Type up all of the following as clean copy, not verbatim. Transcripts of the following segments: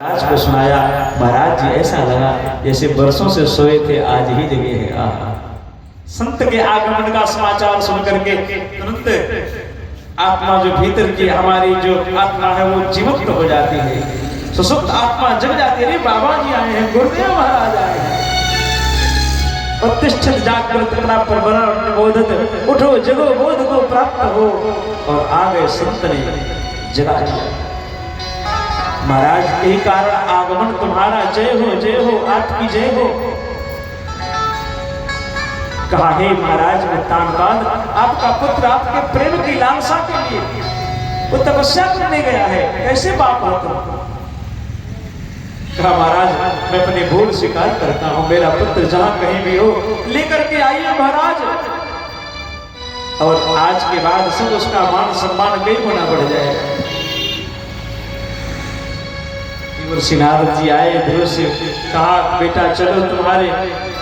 महाराज को सुनाया। महाराज जी ऐसा लगा जैसे बरसों से सोए थे, आज ही जगे हैं। आहा, संत के आगमन का समाचार सुन करके तुरंत आत्मा जो भीतर की हमारी जो आत्मा है वो जीवंत हो जाती है, सुसुप्त आत्मा जग जाती है। बाबा जी आए हैं, गुरुदेव महाराज आए हैं। प्रतिष्ठित जागृत प्रवरण बोधत, उठो जगो बोध को प्राप्त हो। और आ गए संत ने जगा दिया। महाराज यही कारण आगमन तुम्हारा, जय हो आपकी जय हो। कहा हे महाराज मुत्तानपाद, आपका पुत्र आपके प्रेम की लालसा के लिए वो तपस्या करने गया है, कैसे बाप हो तुम? कहा महाराज मैं अपनी भूल स्वीकार करता हूं, मेरा पुत्र जहां कहीं भी हो लेकर के आइए महाराज। और आज के बाद सब उसका मान सम्मान कई गुना बढ़ जाएगा। नारद जी आए, ध्रुव से कहा बेटा चलो, तुम्हारे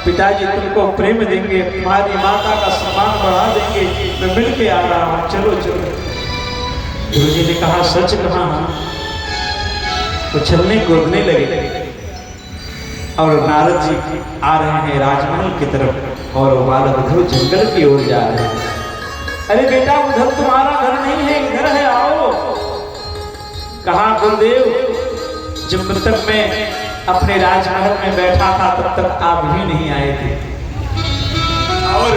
पिताजी तुमको प्रेम देंगे, तुम्हारी माता का सम्मान बढ़ा देंगे, मैं मिल के आ रहा हूं, चलो चलो। ध्रुव जी ने कहा सच कहा? वो चलने कूदने लगे। और नारद जी आ रहे हैं राजमहल की तरफ और बालक ध्रुव जंगल की ओर जा रहे हैं। अरे बेटा उधर तुम्हारा घर नहीं है, इधर है, आओ। कहा गुरुदेव जब तक मैं अपने राजमहल में बैठा था तब तक आप भी नहीं आए थे, और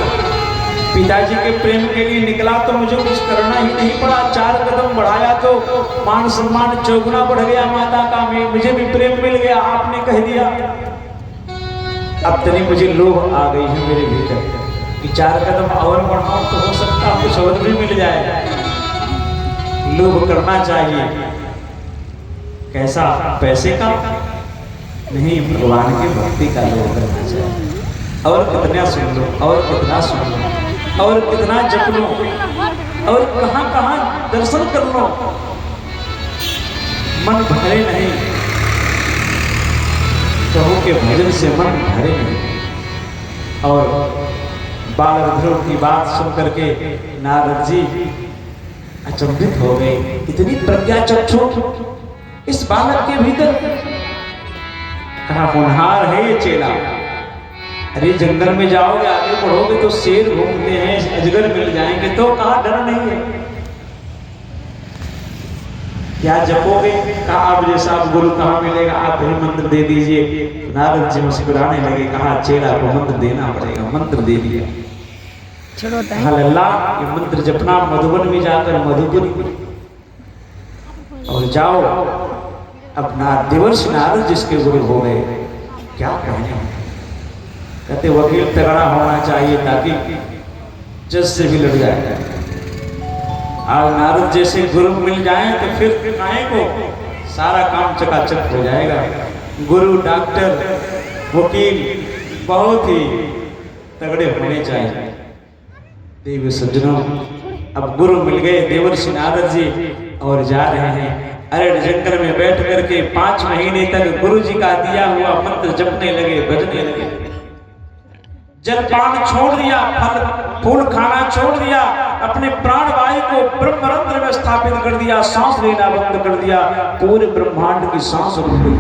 पिताजी के प्रेम के लिए निकला तो मुझे कुछ करना ही नहीं पड़ा। 4 कदम बढ़ाया तो मान सम्मान चौगुना बढ़ गया माता का, मुझे भी प्रेम मिल गया, आपने कह दिया। अब तनी मुझे लोभ आ गई है मेरे भीतर कि 4 कदम और बढ़ाऊं तो हो सकता कुछ और भी मिल जाए। लोभ करना चाहिए, कैसा? पैसे का नहीं, भगवान की भक्ति का लोभ करना चाहिए। और कितना सुन लो, और कितना सुन लो, और कितना जप लो, और कहां कहां दर्शन कर लो, मन भरे नहीं। प्रभु के भजन से मन भरे नहीं। और बालक ध्रुव की बात सुन करके नारद जी अचंभित हो गए। इतनी प्रज्ञा चक्षु इस बालक के भीतर। कहा होनहार है ये चेला। अरे जंगल में जाओगे, आगे बढ़ोगे तो शेर घूमते हैं, अजगर मिल जाएंगे, तो कहा डर नहीं है? क्या जपोगे? कहा आप जैसा आप गुरु कहाँ मिलेगा, आप ही मंत्र दे दीजिए। नारद जी मुस्कुराने लगे। कहा चेला को मंत्र देना पड़ेगा, मंत्र दे दिया। लल्ला ये मंत्र जपना, मधुबन में जाकर मधुबन और जाओ। अपना देवर्षि नारद जिसके गुरु हो गए, क्या कहने? कहते वकील तगड़ा होना चाहिए ताकि जज से भी लड़ जाए। आज नारद जैसे गुरु मिल जाए तो फिर काहे को सारा काम चकाचक हो जाएगा। गुरु, डॉक्टर, वकील बहुत ही तगड़े होने चाहिए। देव सज्जनों, अब गुरु मिल गए देवर्षि नारद जी और जा रहे हैं। अरे जंगल में बैठ करके 5 महीने तक गुरु जी का दिया हुआ मंत्र जपने लगे, बजने लगे। जलपान छोड़ दिया, फल फूल खाना छोड़ दिया, अपने प्राण वायु को ब्रह्मरंध्र में स्थापित कर दिया, सांस लेना बंद कर दिया। पूरे ब्रह्मांड की सांस रुक गई।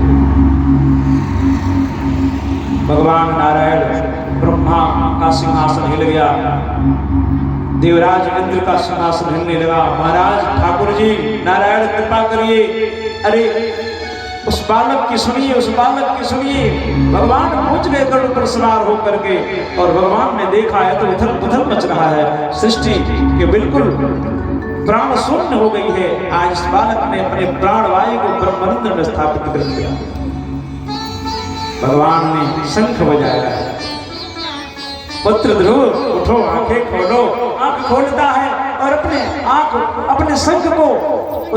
भगवान नारायण ब्रह्मा का सिंहासन हिल गया, देवराज इंद्र का सिंहासन हिलने लगा। महाराज ठाकुर जी नारायण कृपा करिए। अरे उस बालक की सुनिए, उस बालक की सुनिए। भगवान पहुंच गए गरुड़ पर सवार होकर के, और भगवान ने देखा है तो उथल पुथल मच रहा है। सृष्टि के बिल्कुल प्राण शून्य हो गई है। आज इस बालक ने अपने प्राण वायु को ब्रह्मरंध्र में स्थापित कर दिया। भगवान ने शंख बजाया, पुत्र ध्रुव उठो, आंखें खोलो। आंख खोलता है और अपने शंख को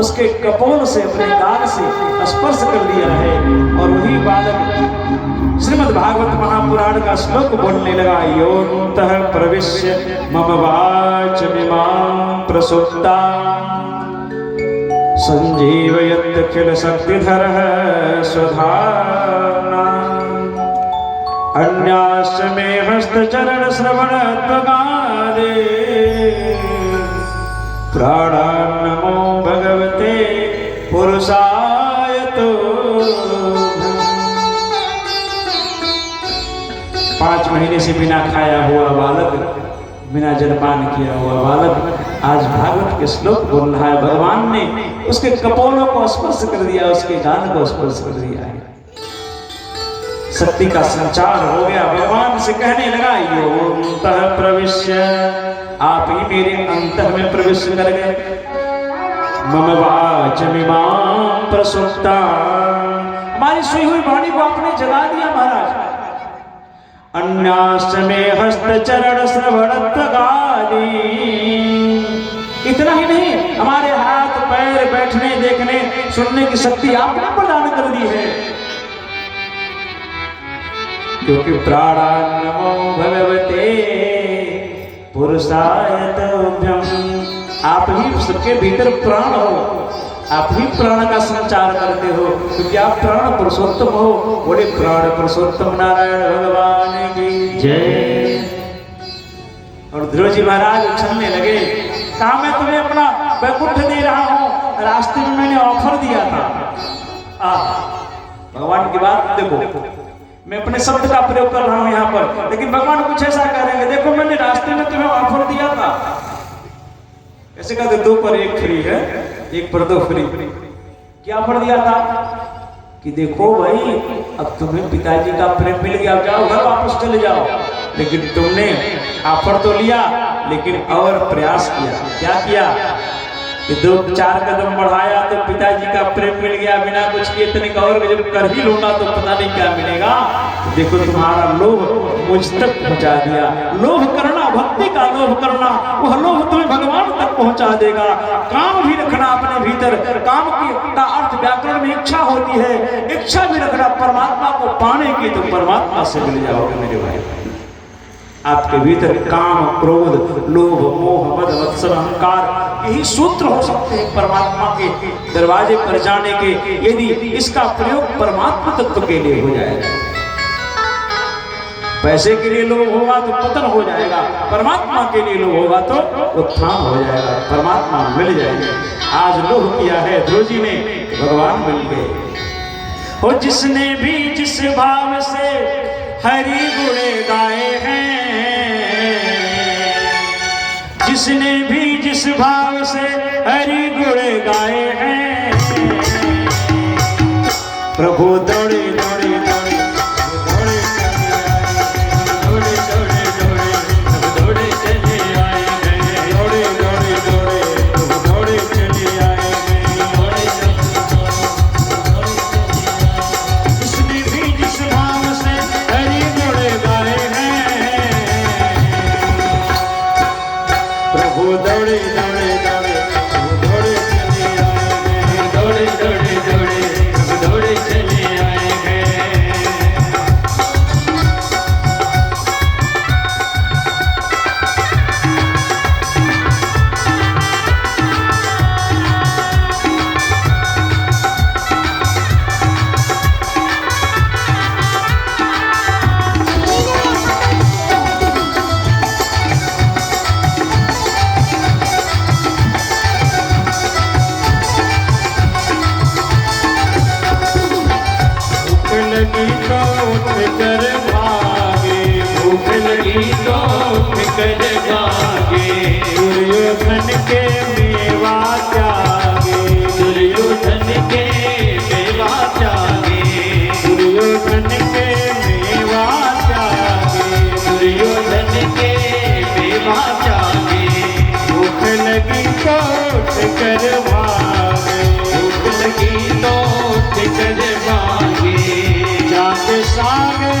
उसके कपोल से, अपने गाल से स्पर्श कर दिया है। और वही बालक श्रीमद् भागवत महापुराण का श्लोक बोलने लगा। योऽन्तः प्रविश्य मम वाचमिमां प्रसुप्ता संजीवयत्यखिल शक्तिधरः स्वधाम्ना अन्याश्च मे हस्तचरण श्रवण त्वगादे प्राणान् नमो भगवते पुरुषाय तो 5 महीने से बिना खाया हुआ बालक, बिना जलपान किया हुआ बालक आज भागवत के श्लोक बोल रहा है। भगवान ने उसके कपोलों को स्पर्श कर दिया, उसके गान को स्पर्श कर दिया है। शक्ति का संचार हो गया। भगवान से कहने लगा, योऽन्तः प्रविश्य, आप ही मेरे अंतर में प्रवेश कर गए। मम वाचमिमां प्रसुप्ता, हमारी सोई हुई वाणी को आपने जगा दिया महाराज। अन्याश्च मे हस्तचरण श्रवणत्वगादि, इतना ही नहीं, हमारे हाथ पैर बैठने देखने सुनने की शक्ति आपने प्रदान कर दी है। क्योंकि प्राणान्नमो भगवते पुरुषाय तुभ्यं, आप ही सबके भीतर प्राण हो, आप ही प्राण का संचार करते हो, क्योंकि आप प्राण पुरुषोत्तम हो। बड़े प्राण पुरुषोत्तम नारायण भगवान की जय। और ध्रुव जी महाराज उछलने लगे, कहा मैं तुम्हें अपना वैकुंठ दे रहा हूं, रास्ते में मैंने ऑफर दिया था। भगवान की बात देखो, मैं अपने शब्द का प्रयोग कर रहा हूं यहाँ पर, लेकिन भगवान कुछ ऐसा कह रहे हैं, देखो मैंने रास्ते में तुम्हें ऑफर दिया था। ऐसे कहते 2 पर 1 फ्री है, 1 पर 2 फ्री। क्या ऑफर दिया था कि देखो भाई, अब तुम्हें पिताजी का प्रेम मिल गया, जाओ घर वापस चले जाओ। लेकिन तुमने ऑफर तो लिया, लेकिन और प्रयास किया। क्या किया कि 2-4 कदम बढ़ाया तो पिताजी का प्रेम मिल गया, बिना कुछ किए इतने का और जब कर ही लूंगा तो पता नहीं क्या मिलेगा। देखो तुम्हारा लोभ मुझ तक पहुंचा दिया। लोभ करना, भक्ति का लोभ करना, वह लोभ तुम्हें भगवान तक पहुंचा देगा। काम भी रखना अपने भीतर, काम का अर्थ व्याकरण में इच्छा होती है, इच्छा भी रखना परमात्मा को पाने की, तो परमात्मा से मिल जाओगे मेरे भाई। आपके भीतर काम, क्रोध, लोभ, मोह, मद, मत्सर, अहंकार, यही सूत्र हो सकते हैं परमात्मा के दरवाजे पर जाने के, यदि इसका प्रयोग परमात्मा तत्व के लिए हो जाएगा। पैसे के लिए लोभ होगा तो पतन हो जाएगा, परमात्मा के लिए लोभ होगा तो उत्थान हो जाएगा, परमात्मा मिल जाएंगे। आज लोभ किया है ध्रुव जी ने, भगवान मिल गए। हो जिसने भी जिस भाव से हरि गुण गाए हैं, जिसने भी जिस भाव से हरि गुण गाए हैं, प्रभु दौड़े दौड़े दौड़े दौड़े दौड़े दौड़े दौड़े दौड़े चले आए हैं, दौड़े दौड़े दौड़े दौड़े चले आए हैं, दौड़े जिसने भी जिस भाव से हरि गुण गाए हैं, प्रभु दौड़े दौड़े दौड़े दौड़े चले आए हैं, दौड़े दौड़े दौड़े दौड़े चले आए हैं। भूख लगी तो उठ कर भागे, दुर्योधन के मेवा त्यागे, दुर्योधन के मेवा त्यागे, दुर्योधन के मेवा त्यागे, दुर्योधन के मेवा त्यागे। भूख लगी तो उठ कर भागे, भूख लगी तो उठ कर भागे, जाके सागे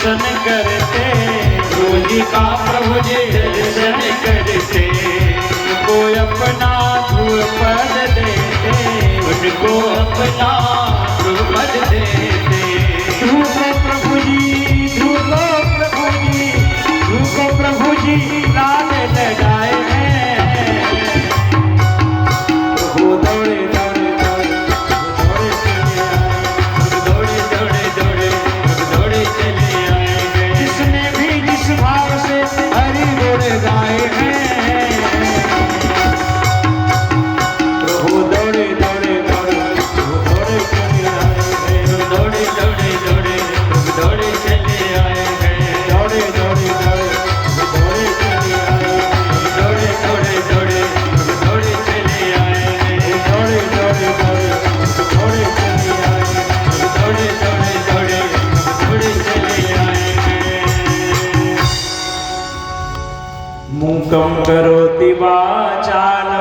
दर्शन करते, ध्रुव जी का प्रभु जी दर्शन करते, उनको अपना ध्रुव पद देते, उनको अपना ध्रुव पद देते। ध्रुव को प्रभु जी, ध्रुव को प्रभु जी, ध्रुव को प्रभु जी लाल लगाए हैं। वो दौड़े दौड़े दौड़े दौड़े चले आए, दौड़े दौड़े दौड़े दौड़े चले आए। जिसने भी जिस भाव से हरि गुण गाए हैं, प्रभु दौड़े दौड़े दौड़े दौड़े चले आए, दौड़े दौड़े दौड़े दौड़े चले आए हैं। दौड़े दौड़े दौड़े दौड़े चले आए, दौड़े दौड़े दौड़े दौड़े चले आए हैं। दौड़े दौड़े दौड़े दौड़े चले आए, दौड़े दौड़े दौड़े दौड़े चले आए हैं। मूकं करोति वाचालं